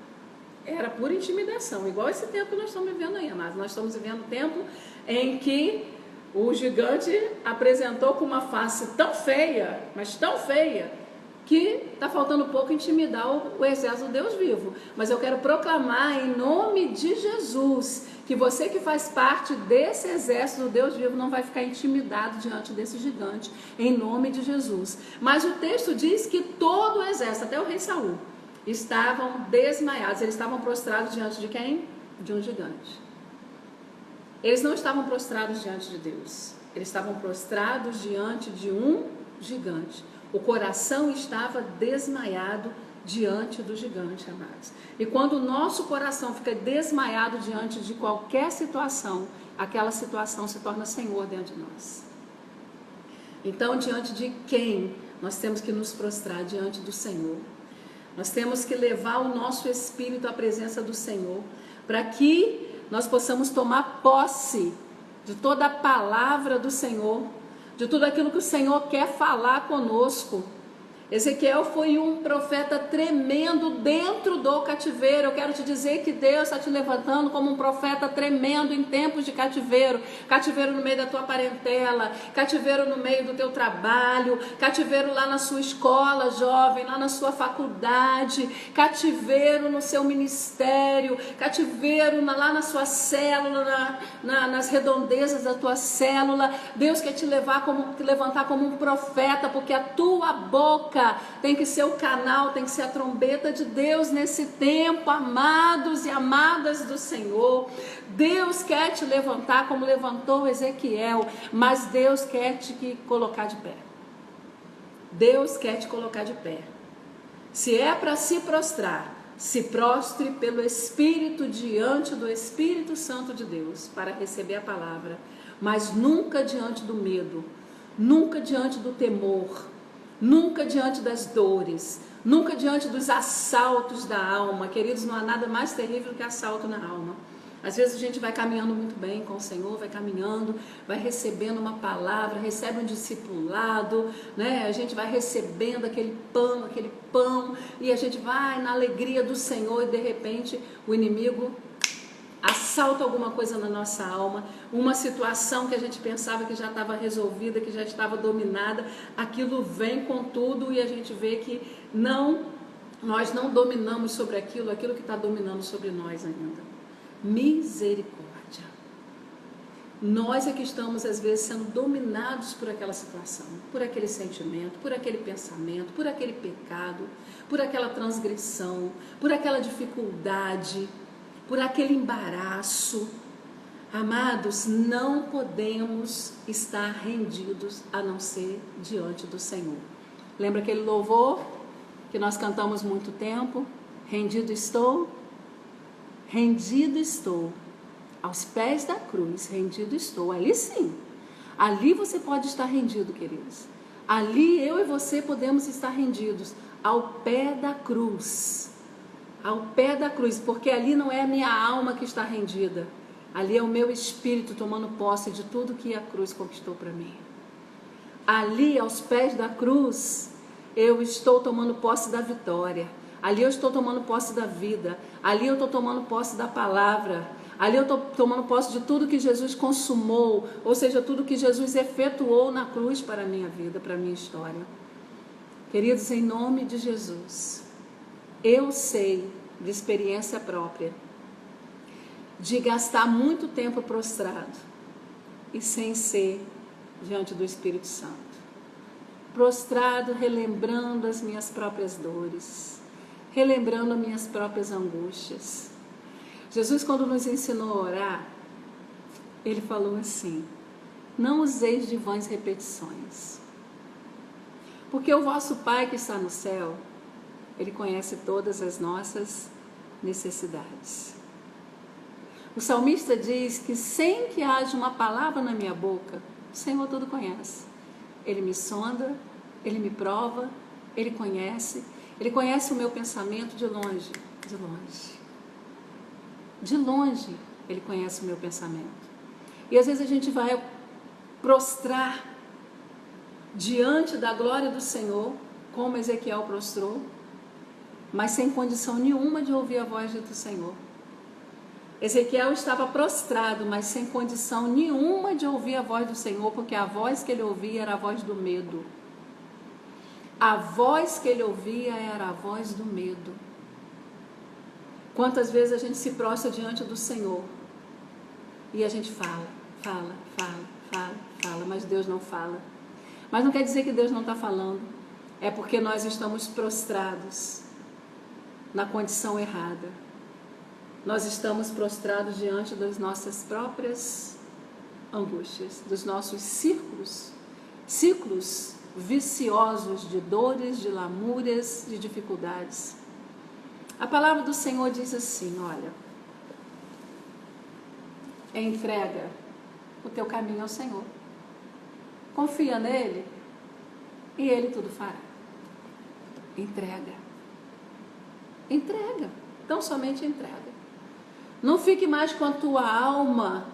era pura intimidação, igual esse tempo que nós estamos vivendo aí, mas nós estamos vivendo um tempo em que o gigante apresentou com uma face tão feia, mas tão feia, que está faltando pouco intimidar o exército do Deus vivo. Mas eu quero proclamar em nome de Jesus que você que faz parte desse exército do Deus vivo não vai ficar intimidado diante desse gigante, em nome de Jesus. Mas o texto diz que todo o exército, até o rei Saul, estavam desmaiados. Eles estavam prostrados diante de quem? De um gigante. Eles não estavam prostrados diante de Deus. Eles estavam prostrados diante de um gigante. O coração estava desmaiado diante do gigante, amados. E quando o nosso coração fica desmaiado diante de qualquer situação, aquela situação se torna Senhor dentro de nós. Então, diante de quem nós temos que nos prostrar? Diante do Senhor. Nós temos que levar o nosso espírito à presença do Senhor, para que nós possamos tomar posse de toda a palavra do Senhor, de tudo aquilo que o Senhor quer falar conosco. Ezequiel foi um profeta tremendo dentro do cativeiro. Eu quero te dizer que Deus está te levantando como um profeta tremendo em tempos de cativeiro. Cativeiro no meio da tua parentela, cativeiro no meio do teu trabalho, cativeiro lá na sua escola, jovem, lá na sua faculdade, cativeiro no seu ministério, cativeiro lá na sua célula, nas redondezas da tua célula. Deus quer te levantar como um profeta, porque a tua boca tem que ser o canal, tem que ser a trombeta de Deus nesse tempo, amados e amadas do Senhor. Deus quer te levantar como levantou Ezequiel, mas Deus quer te colocar de pé. Deus quer te colocar de pé. Se é para se prostrar, se prostre pelo Espírito diante do Espírito Santo de Deus para receber a palavra, mas nunca diante do medo, nunca diante do temor, nunca diante das dores, nunca diante dos assaltos da alma. Queridos, não há nada mais terrível que assalto na alma. Às vezes a gente vai caminhando muito bem com o Senhor, vai caminhando, vai recebendo uma palavra, recebe um discipulado, né? A gente vai recebendo aquele pão, e a gente vai na alegria do Senhor, e de repente o inimigo assalta alguma coisa na nossa alma, uma situação que a gente pensava que já estava resolvida, que já estava dominada, aquilo vem com tudo e a gente vê que nós não dominamos sobre aquilo que está dominando sobre nós ainda. Misericórdia. Nós é que estamos às vezes sendo dominados por aquela situação, por aquele sentimento, por aquele pensamento, por aquele pecado, por aquela transgressão, por aquela dificuldade, por aquele embaraço. Amados, não podemos estar rendidos a não ser diante do Senhor. Lembra aquele louvor que nós cantamos muito tempo? Rendido estou aos pés da cruz, rendido estou. Ali sim, ali você pode estar rendido, queridos. Ali eu e você podemos estar rendidos ao pé da cruz. Ao pé da cruz, porque ali não é a minha alma que está rendida, ali é o meu espírito tomando posse de tudo que a cruz conquistou para mim. Ali, aos pés da cruz, eu estou tomando posse da vitória, ali eu estou tomando posse da vida, ali eu estou tomando posse da palavra, ali eu estou tomando posse de tudo que Jesus consumou, ou seja, tudo que Jesus efetuou na cruz para a minha vida, para a minha história. Queridos, em nome de Jesus, eu sei de experiência própria de gastar muito tempo prostrado e sem ser diante do Espírito Santo. Prostrado, relembrando as minhas próprias dores, relembrando as minhas próprias angústias. Jesus, quando nos ensinou a orar, ele falou assim: não useis de vãs repetições, porque o vosso Pai que está no céu, Ele conhece todas as nossas necessidades. O salmista diz que sem que haja uma palavra na minha boca, o Senhor tudo conhece. Ele me sonda, Ele me prova, Ele conhece o meu pensamento de longe, de longe. De longe Ele conhece o meu pensamento. E às vezes a gente vai prostrar diante da glória do Senhor, como Ezequiel prostrou, mas sem condição nenhuma de ouvir a voz do Senhor. Ezequiel estava prostrado, mas sem condição nenhuma de ouvir a voz do Senhor, porque a voz que ele ouvia era a voz do medo. A voz que ele ouvia era a voz do medo. Quantas vezes a gente se prostra diante do Senhor e a gente fala, mas Deus não fala. Mas não quer dizer que Deus não está falando, é porque nós estamos prostrados. na condição errada. Nós estamos prostrados diante das nossas próprias angústias, dos nossos ciclos viciosos de dores, de lamúrias, de dificuldades. A palavra do Senhor diz assim, olha, entrega o teu caminho ao Senhor. Confia nele e ele tudo fará. Entrega. Entrega. Então somente entrega. Não fique mais com a tua alma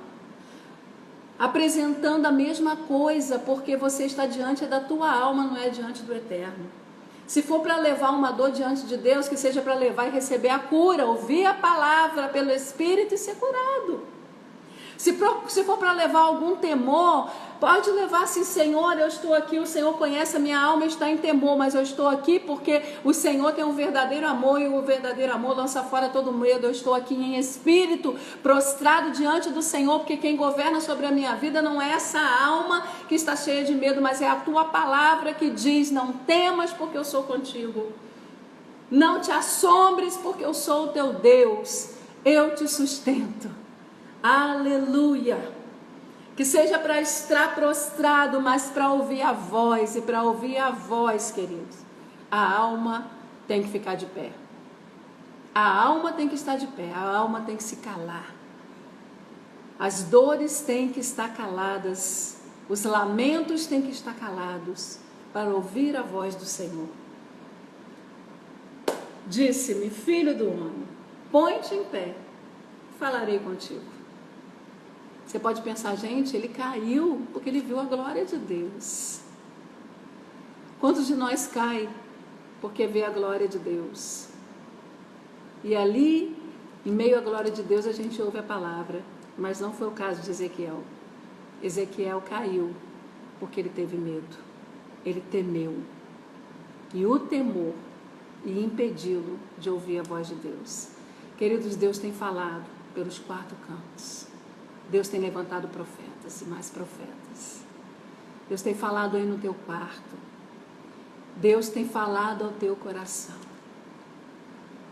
apresentando a mesma coisa, porque você está diante da tua alma, não é diante do Eterno. Se for para levar uma dor diante de Deus, que seja para levar e receber a cura, ouvir a palavra pelo Espírito e ser curado. Se for para levar algum temor, pode levar assim, Senhor, eu estou aqui, o Senhor conhece a minha alma, está em temor, mas eu estou aqui porque o Senhor tem um verdadeiro amor e o verdadeiro amor lança fora todo medo. Eu estou aqui em espírito, prostrado diante do Senhor, porque quem governa sobre a minha vida não é essa alma que está cheia de medo, mas é a tua palavra que diz, não temas porque eu sou contigo. Não te assombres porque eu sou o teu Deus, eu te sustento. Aleluia, que seja para estar prostrado, mas para ouvir a voz, e para ouvir a voz, queridos, a alma tem que ficar de pé, a alma tem que estar de pé, a alma tem que se calar, as dores têm que estar caladas, os lamentos têm que estar calados, para ouvir a voz do Senhor. Disse-me, filho do homem, põe-te em pé, falarei contigo. Você pode pensar, gente, ele caiu porque ele viu a glória de Deus. Quantos de nós caem porque vê a glória de Deus? E ali, em meio à glória de Deus, a gente ouve a palavra. Mas não foi o caso de Ezequiel. Ezequiel caiu porque ele teve medo. Ele temeu. E o temor ia impedi-lo de ouvir a voz de Deus. Queridos, Deus tem falado pelos quatro cantos. Deus tem levantado profetas e mais profetas. Deus tem falado aí no teu quarto. Deus tem falado ao teu coração.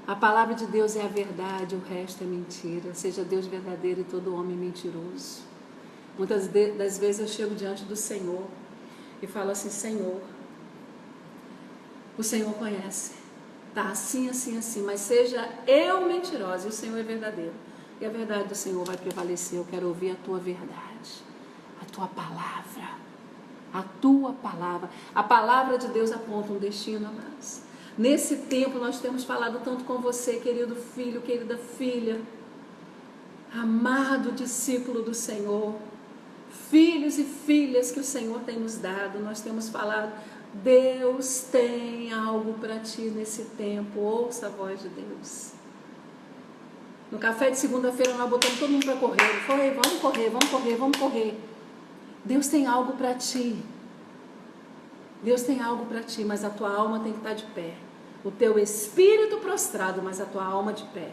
A palavra de Deus é a verdade, o resto é mentira. Seja Deus verdadeiro e todo homem mentiroso. Muitas das vezes eu chego diante do Senhor e falo assim, Senhor, o Senhor conhece. Tá assim, assim, assim, mas seja eu mentirosa e o Senhor é verdadeiro. E a verdade do Senhor vai prevalecer. Eu quero ouvir a tua verdade, a tua palavra, a tua palavra. A palavra de Deus aponta um destino, amados. Nesse tempo nós temos falado tanto com você, querido filho, querida filha, amado discípulo do Senhor, filhos e filhas que o Senhor tem nos dado. Nós temos falado, Deus tem algo para ti nesse tempo. Ouça a voz de Deus. No café de segunda-feira nós botamos todo mundo para correr. Foi, vamos correr, vamos correr, vamos correr. Deus tem algo para ti. Deus tem algo para ti, mas a tua alma tem que estar de pé. O teu espírito prostrado, mas a tua alma de pé.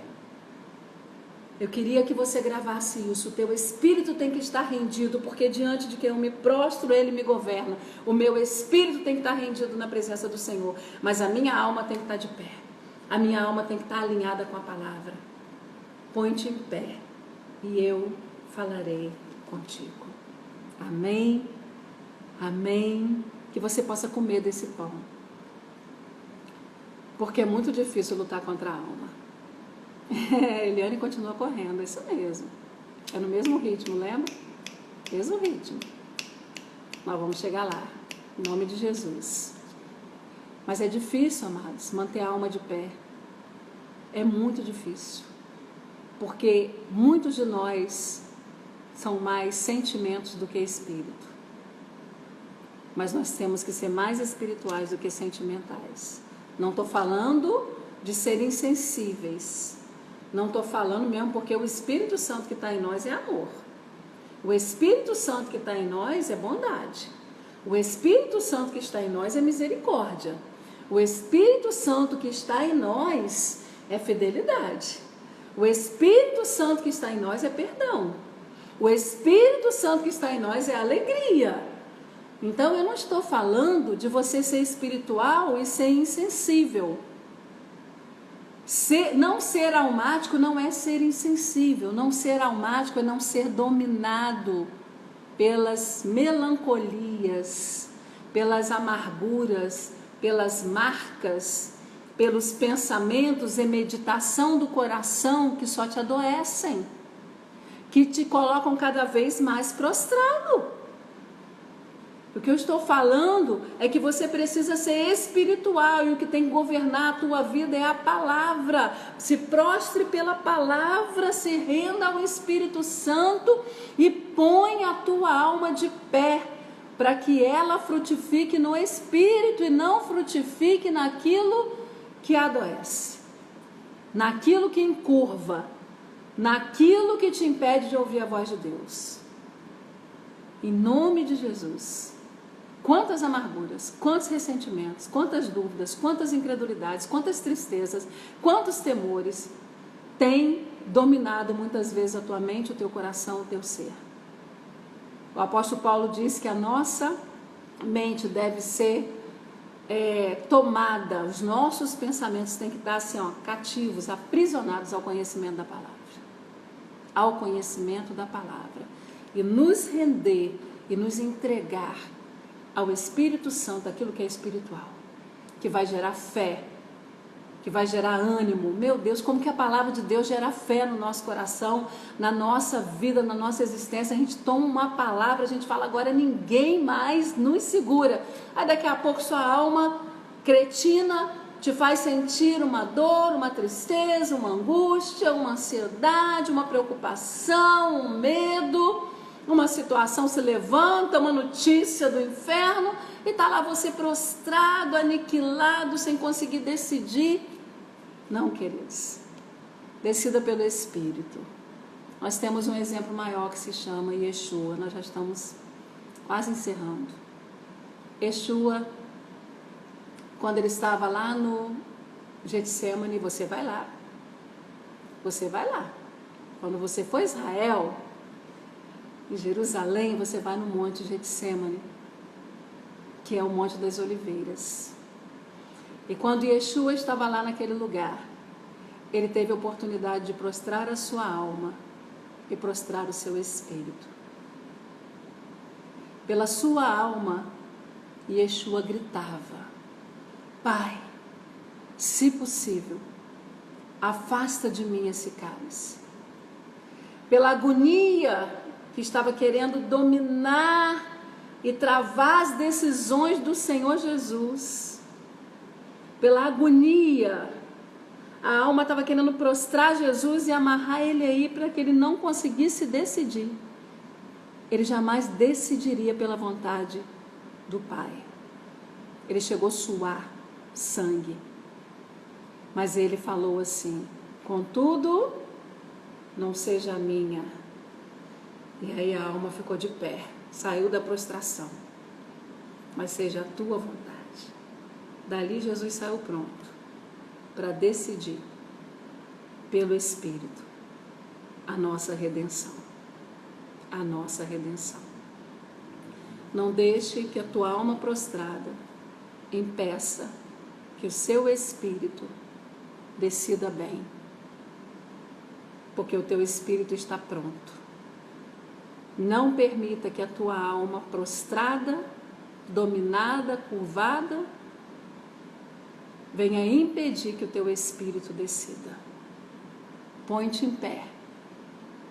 Eu queria que você gravasse isso. O teu espírito tem que estar rendido, porque diante de quem eu me prostro, ele me governa. O meu espírito tem que estar rendido na presença do Senhor, mas a minha alma tem que estar de pé. A minha alma tem que estar alinhada com a palavra. Põe-te em pé e eu falarei contigo. Amém? Amém? Que você possa comer desse pão. Porque é muito difícil lutar contra a alma. Eliane continua correndo, é isso mesmo. É no mesmo ritmo, lembra? Mesmo ritmo. Nós vamos chegar lá, em nome de Jesus. Mas é difícil, amados, manter a alma de pé. É muito difícil. Porque muitos de nós são mais sentimentos do que espírito. Mas nós temos que ser mais espirituais do que sentimentais. Não estou falando de ser insensíveis. Não estou falando mesmo porque o Espírito Santo que está em nós é amor. O Espírito Santo que está em nós é bondade. O Espírito Santo que está em nós é misericórdia. O Espírito Santo que está em nós é fidelidade. O Espírito Santo que está em nós é perdão. O Espírito Santo que está em nós é alegria. Então eu não estou falando de você ser espiritual e ser insensível. Não ser almático não é ser insensível, não ser almático é não ser dominado pelas melancolias, pelas amarguras, pelas marcas, pelos pensamentos e meditação do coração que só te adoecem, que te colocam cada vez mais prostrado. O que eu estou falando é que você precisa ser espiritual e o que tem que governar a tua vida é a palavra. Se prostre pela palavra, se renda ao Espírito Santo e põe a tua alma de pé para que ela frutifique no Espírito e não frutifique naquilo que adoece, naquilo que encurva, naquilo que te impede de ouvir a voz de Deus. Em nome de Jesus. Quantas amarguras, quantos ressentimentos, quantas dúvidas, quantas incredulidades, quantas tristezas, quantos temores têm dominado muitas vezes a tua mente, o teu coração, o teu ser. O apóstolo Paulo diz que a nossa mente deve ser tomada, os nossos pensamentos têm que estar assim, cativos, aprisionados ao conhecimento da palavra. Ao conhecimento da palavra. E nos render e nos entregar ao Espírito Santo, aquilo que é espiritual, que vai gerar fé, que vai gerar ânimo. Meu Deus, como que a palavra de Deus gera fé no nosso coração, na nossa vida, na nossa existência. A gente toma uma palavra, a gente fala, agora ninguém mais nos segura. Aí daqui a pouco sua alma cretina te faz sentir uma dor, uma tristeza, uma angústia, uma ansiedade, uma preocupação, um medo. Uma situação se levanta, uma notícia do inferno, e está lá você prostrado, aniquilado, sem conseguir decidir. Não, queridos, decida pelo Espírito. Nós temos um exemplo maior que se chama Yeshua. Nós já estamos quase encerrando. Yeshua, quando ele estava lá no Getsemane, você vai lá. Você vai lá. Quando você for a Israel, em Jerusalém, você vai no Monte Getsemane, que é o Monte das Oliveiras. E quando Yeshua estava lá naquele lugar, ele teve a oportunidade de prostrar a sua alma e prostrar o seu espírito. Pela sua alma, Yeshua gritava: Pai, se possível, afasta de mim esse cálice. Pela agonia que estava querendo dominar e travar as decisões do Senhor Jesus, pela agonia, a alma estava querendo prostrar Jesus e amarrar ele aí para que ele não conseguisse decidir. Ele jamais decidiria pela vontade do Pai. Ele chegou a suar sangue, mas ele falou assim: contudo, não seja a minha. E aí a alma ficou de pé, saiu da prostração, mas seja a tua vontade. Dali Jesus saiu pronto para decidir pelo Espírito a nossa redenção. A nossa redenção. Não deixe que a tua alma prostrada impeça que o seu espírito decida bem, porque o teu espírito está pronto. Não permita que a tua alma prostrada, dominada, curvada, venha impedir que o teu espírito decida. Põe-te em pé.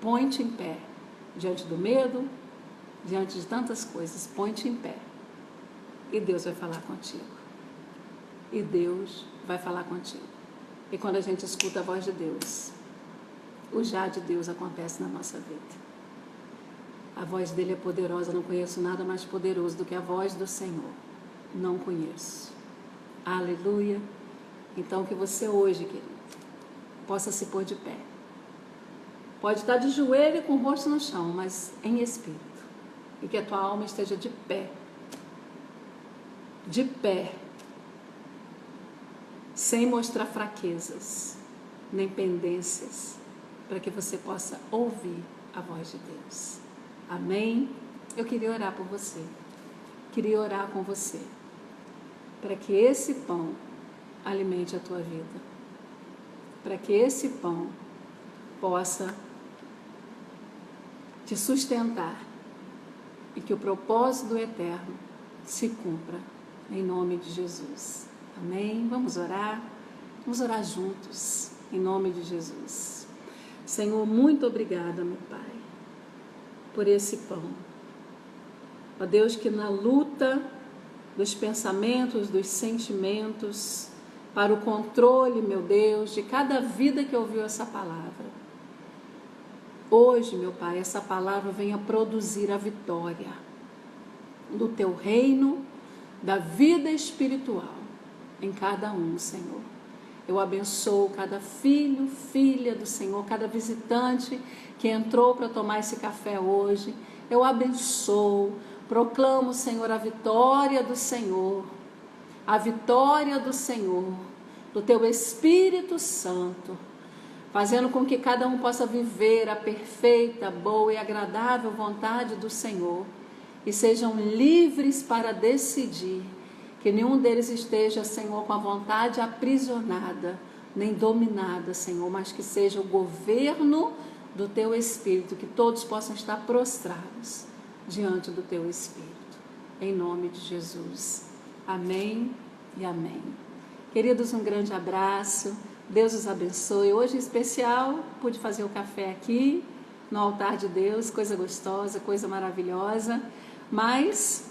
Põe-te em pé. Diante do medo, diante de tantas coisas, põe-te em pé. E Deus vai falar contigo. E Deus vai falar contigo. E quando a gente escuta a voz de Deus, o já de Deus acontece na nossa vida. A voz dele é poderosa, não conheço nada mais poderoso do que a voz do Senhor. Não conheço. Aleluia. Então que você hoje, querido, possa se pôr de pé. Pode estar de joelho e com o rosto no chão, mas em espírito. E que a tua alma esteja de pé. De pé. Sem mostrar fraquezas, nem pendências, para que você possa ouvir a voz de Deus. Amém? Eu queria orar por você. Queria orar com você. Para que esse pão alimente a tua vida. para que esse pão possa te sustentar e que o propósito do eterno se cumpra, em nome de Jesus. Amém? Vamos orar juntos, em nome de Jesus. Senhor, muito obrigada, meu Pai, por esse pão. Ó Deus, que na luta dos pensamentos, dos sentimentos, para o controle, meu Deus, de cada vida que ouviu essa palavra, hoje, meu Pai, essa palavra venha produzir a vitória do Teu reino, da vida espiritual em cada um, Senhor. Eu abençoo cada filho, filha do Senhor, cada visitante que entrou para tomar esse café hoje. Eu abençoo, proclamo, Senhor, a vitória do Senhor, do Teu Espírito Santo, fazendo com que cada um possa viver a perfeita, boa e agradável vontade do Senhor e sejam livres para decidir, que nenhum deles esteja, Senhor, com a vontade aprisionada, nem dominada, Senhor, mas que seja o governo do Teu Espírito, que todos possam estar prostrados diante do Teu Espírito, em nome de Jesus. Amém e amém. Queridos, um grande abraço, Deus os abençoe. Hoje em especial, pude fazer o café aqui, no altar de Deus, coisa gostosa, coisa maravilhosa, mas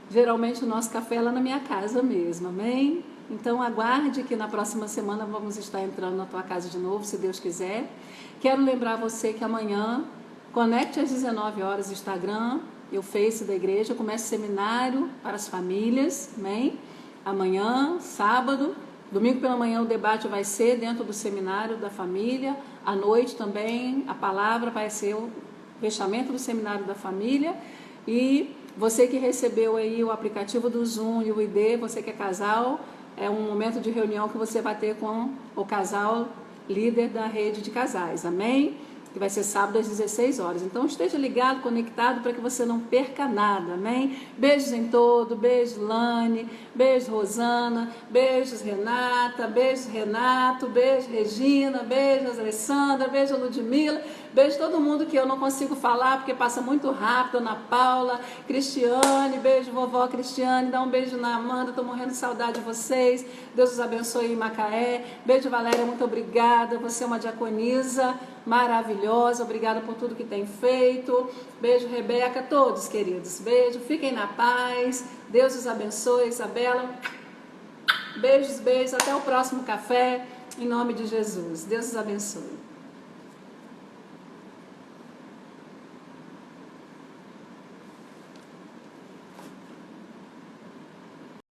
geralmente o nosso café é lá na minha casa mesmo, amém? Então aguarde que na próxima semana vamos estar entrando na tua casa de novo, se Deus quiser. Quero lembrar você que amanhã, conecte às 19 horas o Instagram e o Face da igreja, começa seminário para as famílias, amém? Amanhã, sábado, domingo pela manhã o debate vai ser dentro do seminário da família, à noite também a palavra vai ser o fechamento do seminário da família. E você que recebeu aí o aplicativo do Zoom e o ID, você que é casal, é um momento de reunião que você vai ter com o casal líder da rede de casais, amém? Que vai ser sábado às 16 horas. Então esteja ligado, conectado, para que você não perca nada, amém? Beijos em todo, beijo Lane, beijo Rosana, beijos Renata, beijos Renato, beijo Regina, beijo Alessandra, beijo Ludmila, beijo todo mundo que eu não consigo falar porque passa muito rápido, Ana Paula, Cristiane, beijo vovó Cristiane, dá um beijo na Amanda, tô morrendo de saudade de vocês, Deus os abençoe em Macaé, beijo Valéria, muito obrigada, você é uma diaconisa maravilhosa, obrigada por tudo que tem feito, beijo Rebeca, todos queridos, beijo, fiquem na paz, Deus os abençoe, Isabela, beijos, até o próximo café, em nome de Jesus, Deus os abençoe.